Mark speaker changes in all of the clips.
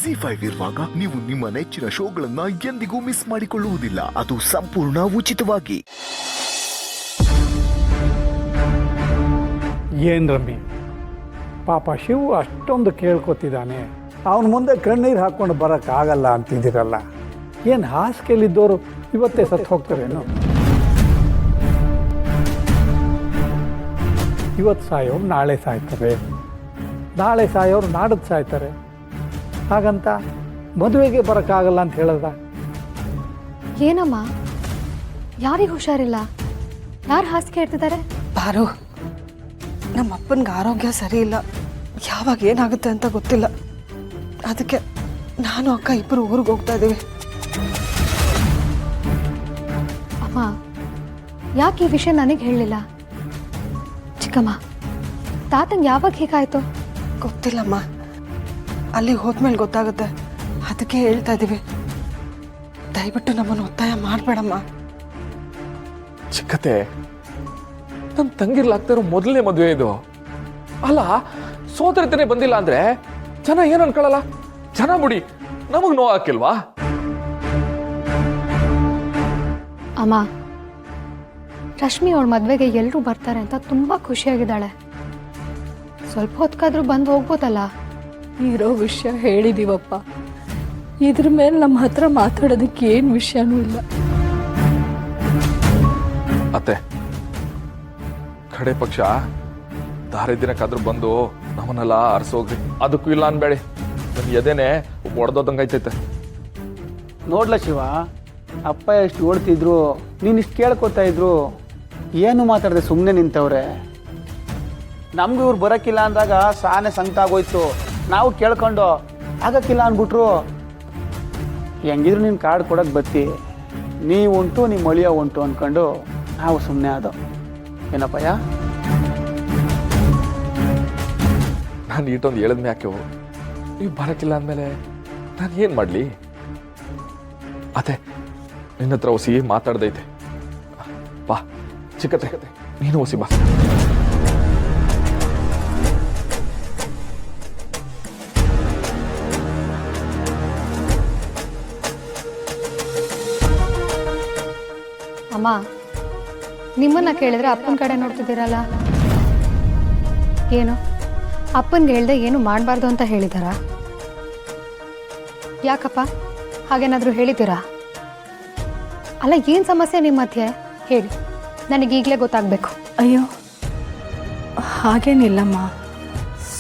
Speaker 1: ಜಿ5 ಇರುವಾಗ ನೀವು ನಿಮ್ಮ ನೆಚ್ಚಿನ ಶೋಗಳನ್ನ ಎಂದಿಗೂ ಮಿಸ್ ಮಾಡಿಕೊಳ್ಳುವುದಿಲ್ಲ. ಅದು ಸಂಪೂರ್ಣ ಉಚಿತವಾಗಿ.
Speaker 2: ಏನ್ ರಮ್ಮಿ, ಪಾಪ ಶಿವು ಅಷ್ಟೊಂದು ಕೇಳ್ಕೊತಿದ್ದಾನೆ, ಅವನ ಮುಂದೆ ಕಣ್ಣೀರು ಹಾಕ್ಕೊಂಡು ಬರೋಕ್ಕಾಗಲ್ಲ ಅಂತಿದ್ದೀರಲ್ಲ. ಏನು ಹಾಸಿಗೆಯಲ್ಲಿದ್ದವರು ಇವತ್ತೇ ಸತ್ತು ಹೋಗ್ತಾರೇನು? ಇವತ್ತು ಸಾಯೋರು ನಾಳೆ ಸಾಯ್ತಾರೆ, ನಾಳೆ ಸಾಯೋರು ನಾಡದ್ದು ಸಾಯ್ತಾರೆ. ಹಾಗಂತ ಮದುವೆಗೆ ಬರೋಕ್ಕಾಗಲ್ಲ ಅಂತ ಹೇಳದ?
Speaker 3: ಏನಮ್ಮ, ಯಾರಿಗೆ ಹುಷಾರಿಲ್ಲ? ಯಾರು ಹಾಸಿಗೆ ಇರ್ತಿದ್ದಾರೆ?
Speaker 4: ಬಾರು, ನಮ್ಮ ಅಪ್ಪನಿಗೆ ಆರೋಗ್ಯ ಸರಿ ಇಲ್ಲ, ಯಾವಾಗ ಏನಾಗುತ್ತೆ ಅಂತ ಗೊತ್ತಿಲ್ಲ. ಅದಕ್ಕೆ ನಾನು ಅಕ್ಕ ಇಬ್ಬರು ಊರಿಗೆ ಹೋಗ್ತಾ ಇದ್ದೀವಿ.
Speaker 3: ಅಮ್ಮ, ಯಾಕೆ ಈ ವಿಷಯ ನನಗೆ ಹೇಳಲಿಲ್ಲ? ಚಿಕ್ಕಮ್ಮ, ತಾತಂಗೆ ಯಾವಾಗ ಹೀಗಾಯ್ತು?
Speaker 4: ಗೊತ್ತಿಲ್ಲಮ್ಮ, ಅಲ್ಲಿಗೆ ಹೋದ್ಮೇಲೆ ಗೊತ್ತಾಗುತ್ತೆ. ಅದಕ್ಕೆ ಹೇಳ್ತಾ ಇದ್ದೀವಿ, ದಯವಿಟ್ಟು ನಮ್ಮನ್ನು ಒತ್ತಾಯ ಮಾಡಬೇಡಮ್ಮ.
Speaker 5: ಚಿಕ್ಕತೆ, ನಮ್ಮ ತಂಗಿರ್ಲಾಗ್ತಾ ಇರೋ ಮೊದಲನೇ ಮದುವೆ ಇದು. ಅಲ್ಲ, ಸೋದರತನೇ ಬಂದಿಲ್ಲ ಅಂದ್ರೆ ಜನ ಏನು ಅನ್ಕೊಳ್ಳಲ್ಲ? ಜನ ಮುಡಿ ನಮಗ್ ನೋವು ಹಾಕಿಲ್ವಾ?
Speaker 3: ಅಮ್ಮ, ರಶ್ಮಿ ಅವಳ ಮದುವೆಗೆ ಎಲ್ಲರೂ ಬರ್ತಾರೆ ಅಂತ ತುಂಬಾ ಖುಷಿಯಾಗಿದ್ದಾಳೆ. ಸ್ವಲ್ಪ ಹೊತ್ತಾದ್ರೂ ಬಂದು ಹೋಗ್ಬೋದಲ್ಲ.
Speaker 6: ಇರೋ ವಿಷಯ ಹೇಳಿದೀವಪ್ಪ, ಇದ್ರ ಮೇಲೆ ನಮ್ಮ ಹತ್ರ ಮಾತಾಡೋದಕ್ಕೆ ಏನು ವಿಷಯನೂ ಇಲ್ಲ.
Speaker 5: ಅತ್ತೆ, ಕಡೆ ಪಕ್ಷ ದಾರಿ ದಿನಕ್ಕಾದ್ರೂ ಬಂದು ನಮ್ಮನ್ನೆಲ್ಲ ಅರ್ಸೋಗ್ರಿ. ಅದಕ್ಕೂ ಇಲ್ಲ ಅನ್ಬೇಡಿ, ನನ್ ಎದೆನೆ ಒಡೆದೋದಂಗೈತೈತೆ.
Speaker 7: ನೋಡ್ಲ ಶಿವ, ಅಪ್ಪ ಎಷ್ಟು ಓಡ್ತಿದ್ರು, ನೀನು ಇಷ್ಟು ಕೇಳ್ಕೊತಾ ಇದ್ರು, ಏನು ಮಾತಾಡದೆ ಸುಮ್ಮನೆ ನಿಂತವ್ರೆ. ನಮ್ಗೆ ಇವ್ರು ಬರೋಕ್ಕಿಲ್ಲ ಅಂದಾಗ ಸಾನೆ ಸಂಕಟ ಆಗೋಯ್ತು. ನಾವು ಕೇಳ್ಕೊಂಡು ಆಗಕ್ಕಿಲ್ಲ ಅಂದ್ಬಿಟ್ರು. ಹೆಂಗಿದ್ರು ನೀನು ಕಾರ್ಡ್ ಕೊಡೋಕೆ ಬತ್ತಿ, ನೀವು ಉಂಟು ನಿಮ್ಮ ಮಳಿಯ ಉಂಟು ಅಂದ್ಕೊಂಡು ನಾವು ಸುಮ್ಮನೆ ಆದೋ. ಏನಪ್ಪಯ್ಯ,
Speaker 5: ನಾನು ಈಟೊಂದು ಹೇಳಿದ್ಮೆ ಯಾಕೆ ನೀವು ಬರಕ್ಕಿಲ್ಲ ಅಂದಮೇಲೆ ನಾನು ಏನು ಮಾಡಲಿ? ಅತ್ತೆ, ನಿನ್ನ ಹತ್ರ ಹೊಸಿ ಮಾತಾಡ್ದೈತೆ. ಬಾ ಚಿಕ್ಕತೆ, ನೀನು ಹೊಸಿ ಬಾ.
Speaker 3: ಅಮ್ಮ, ನಿಮ್ಮನ್ನ ಕೇಳಿದ್ರೆ ಅಪ್ಪನ ಕಡೆ ನೋಡ್ತಿದ್ದೀರಲ್ಲ, ಏನು ಅಪ್ಪನ್ಗೆ ಹೇಳ್ದೆ ಏನು ಮಾಡಬಾರ್ದು ಅಂತ ಹೇಳಿದಾರ? ಯಾಕಪ್ಪ ಹಾಗೇನಾದರೂ ಹೇಳಿದ್ದೀರಾ? ಅಲ್ಲ, ಏನು ಸಮಸ್ಯೆ ನಿಮ್ಮ ಮಧ್ಯೆ ಹೇಳಿ, ನನಗೀಗಲೇ ಗೊತ್ತಾಗಬೇಕು.
Speaker 6: ಅಯ್ಯೋ, ಹಾಗೇನಿಲ್ಲಮ್ಮ,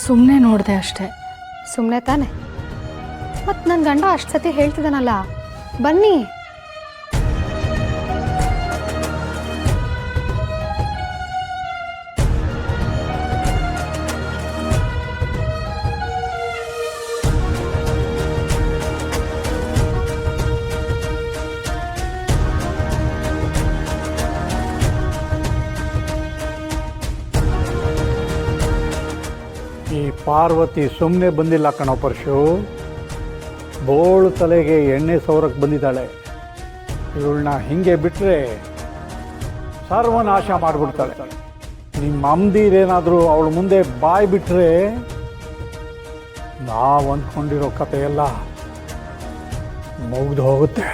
Speaker 6: ಸುಮ್ಮನೆ ನೋಡಿದೆ ಅಷ್ಟೇ.
Speaker 3: ಸುಮ್ಮನೆ ತಾನೆ? ಮತ್ತು ನನ್ನ ಗಂಡ ಅಷ್ಟು ಸತಿ ಹೇಳ್ತಿದ್ದಾನಲ್ಲ, ಬನ್ನಿ.
Speaker 2: ಈ ಪಾರ್ವತಿ ಸುಮ್ಮನೆ ಬಂದಿಲ್ಲ ಕಣೋ ಪರಶು, ಬೋಳು ತಲೆಗೆ ಎಣ್ಣೆ ಸೌರಕ್ಕೆ ಬಂದಿದ್ದಾಳೆ. ಇವಳನ್ನ ಹಿಂಗೆ ಬಿಟ್ಟರೆ ಸರ್ವನಾಶ ಮಾಡಿಬಿಡ್ತಾಳೆ. ನಿಮ್ಮ ಅಮ್ಮದಿರೇನಾದರೂ ಅವಳ ಮುಂದೆ ಬಾಯಿ ಬಿಟ್ಟರೆ ನಾವು ಅಂದ್ಕೊಂಡಿರೋ ಕಥೆಯೆಲ್ಲ ಮುಗ್ದು ಹೋಗುತ್ತೆ.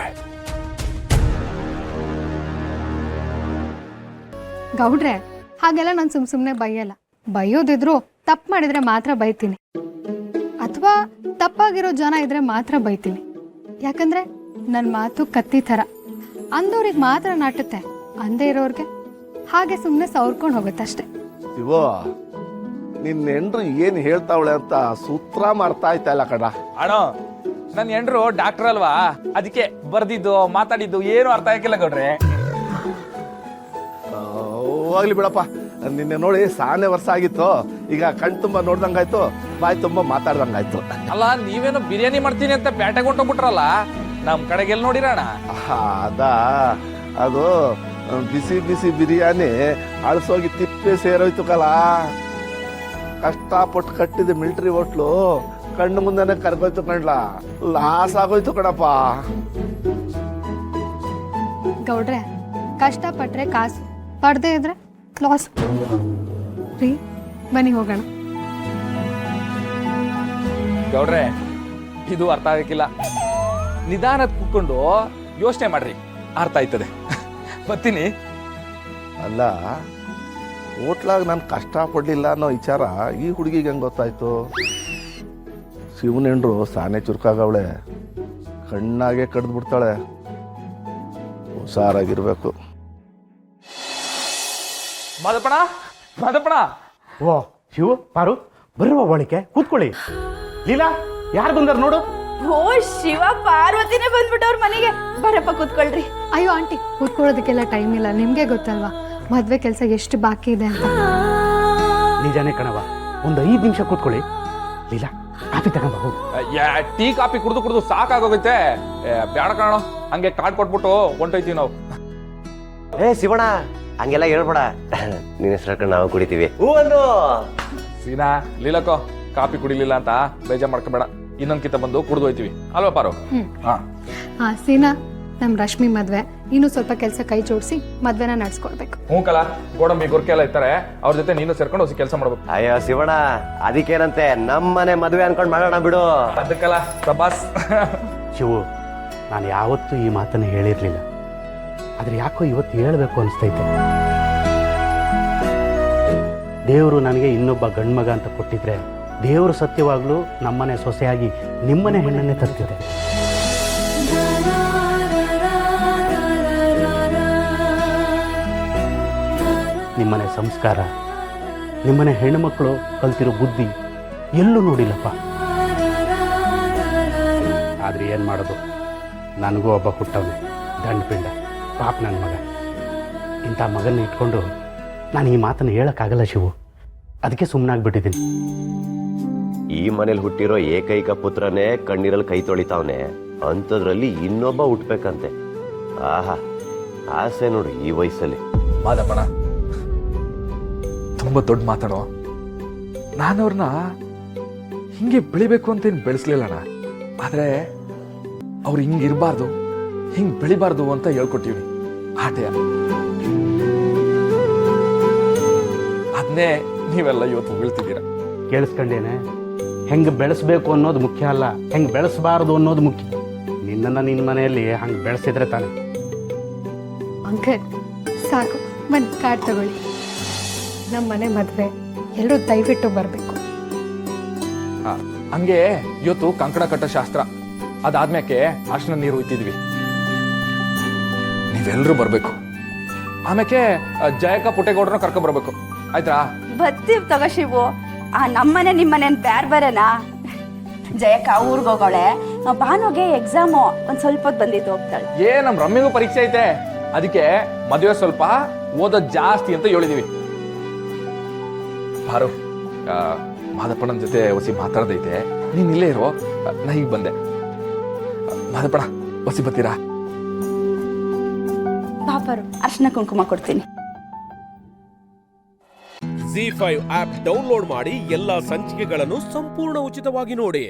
Speaker 3: ಗೌಡ್ರೆ, ಹಾಗೆಲ್ಲ ನಾನು ಸುಮ್ಮನೆ ಬೈಯಲ್ಲ. ಬೈಯೋದಿದ್ರು ತಪ್ಪು ಮಾಡಿದ್ರೆ ಮಾತ್ರ ಬೈತೀನಿ, ಅಥವಾ ತಪ್ಪಾಗಿರೋ ಜನ ಇದ್ರೆ ಮಾತ್ರ ಬೈತೀನಿ. ಯಾಕಂದ್ರೆ ನನ್ನ ಮಾತು ಕತ್ತಿ ಥರ, ಅಂದವ್ರಿಗೆ ಮಾತ್ರ ನಾಟುತ್ತೆ, ಅಂದೇ ಇರೋರ್ಗೆ ಹಾಗೆ ಸುಮ್ಮನೆ ಸವರ್ಕೊಂಡು ಹೋಗುತ್ತಷ್ಟೆ.
Speaker 8: ಇವೋ, ನಿನ್ನ ಹೆಂಡ್ರು ಏನು ಹೇಳ್ತಾವಳೆ ಅಂತ ಸೂತ್ರ ಮಾಡ್ತಾ ಇತ್ತಲ್ಲ ಕಡ.
Speaker 9: ಅಣ್ಣ, ನನ್ನ ಹೆಂಡ್ರು ಡಾಕ್ಟರ್ ಅಲ್ವಾ, ಅದಕ್ಕೆ ಬರ್ದಿದ್ದು ಮಾತಾಡಿದ್ದು ಏನು ಅರ್ಥ ಆಗಿಲ್ಲ ಗೌಡ್ರೆ.
Speaker 8: ಹೋಗ್ಲಿ ಬಿಡಪ್ಪ, ನಿನ್ನೆ ನೋಡಿ ಸಾನೆ ವರ್ಷ ಆಗಿತ್ತು, ಈಗ ಕಣ್ ತುಂಬಾ ನೋಡ್ದಂಗಾಯ್ತು, ಬಾಯಿ ತುಂಬಾ ಮಾತಾಡ್ದಂಗಾಯ್ತು.
Speaker 9: ಅಲ್ಲ, ನೀವೇನು ಬಿರಿಯಾನಿ ಮಾಡ್ತೀನಿ ಅಂತ ಪೇಟೆಗೆ ಹೊಂಟೋಗ್ಬಿಟ್ರಲ್ಲ, ನಮ್ ಕಡೆಗೆ ಎಲ್ಲಿ ನೋಡಿರಣ?
Speaker 8: ಅದು ಬಿಸಿ ಬಿಸಿ ಬಿರಿಯಾನಿ ಅಳಸೋಗಿ ತಿಪ್ಪೆ ಸೇರೋಯ್ತು ಕಲ. ಕಷ್ಟಪಟ್ಟು ಕಟ್ಟಿದ ಮಿಲಿಟರಿ ಹೋಟ್ಲು ಕಣ್ಣು ಮುಂದೆನೆ ಕರ್ಗೋಯ್ತು ಕಣ್ಲ, ಲಾಸ್ ಆಗೋಯ್ತು ಕಣಪ್ಪ.
Speaker 3: ಗೌಡ್ರೆ, ಕಷ್ಟಪಟ್ರೆ ಕಾಸು, ಪಡ್ದೇ ಇದ್ರೆ ಲಾಸ್. ರೀ, ಬನ್ನಿ ಹೋಗೋಣ.
Speaker 9: ಗೌಡ್ರೆ, ಇದು ಅರ್ಥ ಆಗಕ್ಕಿಲ್ಲ. ನಿಧಾನ ಕೂತ್ಕೊಂಡು ಯೋಚನೆ ಮಾಡ್ರಿ, ಅರ್ಥ ಆಯ್ತದೆ. ಬರ್ತೀನಿ.
Speaker 8: ಅಲ್ಲ, ಹೋಟ್ಲಾಗ ನಾನು ಕಷ್ಟಪಡಲಿಲ್ಲ ಅನ್ನೋ ವಿಚಾರ ಈ ಹುಡುಗಿಗೆ ಹೆಂಗೆ ಗೊತ್ತಾಯ್ತು? ಶಿವನೆಂಡ್ರು ಸಾನೆ ಚುರುಕಾಗವಳೆ, ಕಣ್ಣಾಗೆ ಕಡ್ದು ಬಿಡ್ತಾಳೆ. ಹುಷಾರಾಗಿರ್ಬೇಕು.
Speaker 9: ಮಾದಪ್ಪಣ, ಮಾದಪ್ಪಣ.
Speaker 7: ಓ ಶಿವು, ಪಾರು, ಬರ್ರುವ ಒಳಕ್ಕೆ ಕೂತ್ಕೊಳ್ಳಿ. ಲೀಲಾ, ಯಾರು ಬಂದಾರ ನೋಡು.
Speaker 6: ಓ ಶಿವ, ಪಾರ್ವತಿನೇ ಬಂದ್ಬಿಟ್ಟವ್ರ ಮನೆಗೆ. ಬರಪ್ಪ ಕೂತ್ಕೊಳ್ರಿ.
Speaker 3: ಅಯ್ಯೋ ಆಂಟಿ, ಕೂತ್ಕೊಳ್ಳೋದಕ್ಕೆಲ್ಲ ಟೈಮ್ ಇಲ್ಲ, ನಿಮಗೆ ಗೊತ್ತಲ್ವಾ ಮದುವೆ ಕೆಲಸ ಎಷ್ಟು ಬಾಕಿ ಇದೆ ಅಂತ.
Speaker 7: ನಿಜಾನೇ ಕಣವ, ಒಂದು 5 ನಿಮಿಷ ಕೂತ್ಕೊಳ್ಳಿ. ಲೀಲಾ, ಕಾಫಿ ತಗೊಂಬ ಹೋಗು.
Speaker 9: ಟೀ ಕಾಫಿ ಕುಡ್ದು ಸಾಕಾಗೋಗೈತೆ. ಬೇಡ ಕಾಣೋ, ಹಂಗೆ ಕಾರ್ಡ್ ಕೊಟ್ಬಿಟ್ಟು ಹೊಂಟೋಯ್ತೀವಿ ನಾವು.
Speaker 10: ಏ ಶಿವಣ್ಣ, ಹಂಗೆಲ್ಲ ಹೇಳ್ಬೇಡ. ನಿನ್ನ ಹೆಸರು ನಾವು ಕುಡಿತೀವಿ. ಹೂ ಅನ್ನು
Speaker 9: ಸೀನಾ, ಲೀಲಕ್ಕೋ ಕಾಫಿ ಕುಡಿಲಿಲ್ಲ ಅಂತ ಬೇಜಾರ್ ಮಾಡ್ಕೋಬೇಡ. ಇನ್ನೊಂದ್ಕಿಂತ ಬಂದು ಕುಡ್ದು ಹೋಯ್ತೀವಿ ಅಲ್ವಾ ಪಾರು?
Speaker 3: ಹಾ ಸೀನಾ, ನಮ್ ರಶ್ಮಿ ಮದ್ವೆ, ಇನ್ನು ಸ್ವಲ್ಪ ಕೆಲಸ ಕೈ ಜೋಡಿಸಿ ಮದ್ವೆನ ನಡ್ಸ್ಕೊಡ್ಬೇಕು.
Speaker 9: ಹ್ಞೂ ಕಲ, ಗೋಡಂಬಿ ಗುರ್ಕೆ ಎಲ್ಲ ಇರ್ತಾರೆ, ಅವ್ರ ಜೊತೆ ನೀನು ಸೇರ್ಕೊಂಡು ಹೊಸ ಕೆಲಸ ಮಾಡ್ಬೇಕು.
Speaker 10: ಅಯ್ಯೋ ಶಿವಣ್ಣ, ಅದಕ್ಕೇನಂತೆ, ನಮ್ಮನೆ ಮದುವೆ ಅನ್ಕೊಂಡ್ ಮಾಡೋಣ ಬಿಡು.
Speaker 9: ಅದಕ್ಕಲ್ಲ ಸಬಾಸ್.
Speaker 7: ಶಿವು, ನಾನು ಯಾವತ್ತೂ ಈ ಮಾತನ್ನು ಹೇಳಿರ್ಲಿಲ್ಲ, ಆದ್ರೆ ಯಾಕೋ ಇವತ್ತು ಹೇಳಬೇಕು ಅನಿಸ್ತೈತೆ. ದೇವರು ನನಗೆ ಇನ್ನೊಬ್ಬ ಗಂಡ್ಮಗ ಅಂತ ಕೊಟ್ಟಿದ್ರೆ, ದೇವರು ಸತ್ಯವಾಗ್ಲೂ ನಮ್ಮನೆ ಸೊಸೆಯಾಗಿ ನಿಮ್ಮನೆ ಹೆಣ್ಣನ್ನೇ ತರ್ತಿದೆ. ನಿಮ್ಮನೆ ಸಂಸ್ಕಾರ, ನಿಮ್ಮನೆ ಹೆಣ್ಣುಮಕ್ಕಳು ಕಲ್ತಿರೋ ಬುದ್ಧಿ ಎಲ್ಲೂ ನೋಡಿಲ್ಲಪ್ಪ. ಆದ್ರೆ ಏನು ಮಾಡೋದು, ನನಗೂ ಒಬ್ಬ ಹುಟ್ಟವನು, ದಂಡಪಿಂಡ, ಪಾಪ ನನ್ನ ಮಗ. ಇಂಥ ಮಗನ ಇಟ್ಕೊಂಡು ನಾನು ಈ ಮಾತನ್ನು ಹೇಳೋಕ್ಕಾಗಲ್ಲ ಶಿವು, ಅದಕ್ಕೆ ಸುಮ್ಮನಾಗ್ಬಿಟ್ಟಿದ್ದೀನಿ.
Speaker 10: ಈ ಮನೇಲಿ ಹುಟ್ಟಿರೋ ಏಕೈಕ ಪುತ್ರನೇ ಕಣ್ಣೀರಲ್ಲಿ ಕೈ ತೊಳಿತಾವನೆ, ಅಂಥದ್ರಲ್ಲಿ ಇನ್ನೊಬ್ಬ ಹುಟ್ಬೇಕಂತೆ. ಆಹಾ, ಆಸೆ ನೋಡು ಈ ವಯಸ್ಸಲ್ಲಿ.
Speaker 5: ಮಾದಪ್ಪಣ, ತುಂಬ ದೊಡ್ಡ ಮಾತಾಡೋ. ನಾನವ್ರನ್ನ ಹಿಂಗೆ ಬೆಳಿಬೇಕು ಅಂತ ಏನು ಬೆಳೆಸ್ಲಿಲ್ಲಣ್ಣ, ಆದರೆ ಅವ್ರು ಹಿಂಗಿರಬಾರ್ದು, ಹಿಂಗೆ ಬೆಳಿಬಾರ್ದು ಅಂತ ಹೇಳ್ಕೊಟ್ಟಿವ್ನಿ. ಆಟೆಯ ಅದನ್ನೇ ನೀವೆಲ್ಲ ಇವತ್ತು ಬೀಳ್ತಿದ್ದೀರ.
Speaker 7: ಕೇಳಿಸ್ಕೊಂಡೇನೆ, ಹೆಂಗೆ ಬೆಳೆಸ್ಬೇಕು ಅನ್ನೋದು ಮುಖ್ಯ ಅಲ್ಲ, ಹೆಂಗೆ ಬೆಳೆಸಬಾರ್ದು ಅನ್ನೋದು ಮುಖ್ಯ. ನಿನ್ನನ್ನು ನಿನ್ನ ಮನೆಯಲ್ಲಿ ಹಂಗೆ ಬೆಳೆಸಿದ್ರೆ ತಾನೆ.
Speaker 3: ಅಂಕಲ್ ಸಾಕು, ಬನ್ನಿ ಕಾರ್ಡ್ ತಗೊಳ್ಳಿ. ನಮ್ಮ ಮನೆ ಮದುವೆ ಎಲ್ಲರೂ ದಯವಿಟ್ಟು ಬರಬೇಕು.
Speaker 5: ಹಂಗೆ ಇವತ್ತು ಕಂಕಣ ಕಟ್ಟ ಶಾಸ್ತ್ರ, ಅದಾದ್ಮೇಲೆ ಅರ್ಶಿನ ನೀರು ಉಯ್ತಿದ್ವಿ. ನೀವೆಲ್ಲರೂ ಬರಬೇಕು. ಆಮೇಲೆ ಜಯಕ ಪುಟ್ಟೇಗೌಡ್ರನ್ನ ಕರ್ಕೊಂಡ್ ಬರ್ಬೇಕು, ಆಯ್ತಾ?
Speaker 6: ಬರ್ತೀವಿ ತಗೋ ಶಿವು. ನಮ್ಮನೆ ನಿಮ್ಮನೆ ಬೇರೆ ಬೇರೆನಾ? ಜಯಕ್ಕ ಊರ್ಗೆ ಹೋಗೋಳೆ, ಭಾನುಗೆ ಎಕ್ಸಾಮು, ಒಂದ್ ಸ್ವಲ್ಪ ಹೊತ್ತು ಬಂದಿದ್ದು ಹೋಗ್ತಾಳೆ.
Speaker 5: ನಮ್ ರಮ್ಮಿಗೂ ಪರೀಕ್ಷೆ ಐತೆ, ಅದಕ್ಕೆ ಮದುವೆ ಸ್ವಲ್ಪ ಓದೋದ್ ಜಾಸ್ತಿ ಅಂತ ಹೇಳಿದೀವಿ. ಬಾರು, ಮಾದಪ್ಪಣ್ಣನ ಜೊತೆ ಹೊಸಿ ಮಾತಾಡ್ದೈತೆ, ನೀನ್ ಇಲ್ಲೇ ಇರೋ, ನಾ ಈಗ ಬಂದೆ. ಮಾದಪ್ಪಣ, ಹೊಸಿ ಬರ್ತೀರಾ?
Speaker 6: ಪಾಪರು ಅರ್ಶನ ಕುಂಕುಮ ಕೊಡ್ತೀನಿ.
Speaker 11: ZEE5 ಆಪ್ ಡೌನ್ಲೋಡ್ ಮಾಡಿ ಎಲ್ಲಾ ಸಂಚಿಕೆಗಳನ್ನು ಸಂಪೂರ್ಣ ಉಚಿತವಾಗಿ ನೋಡಿ.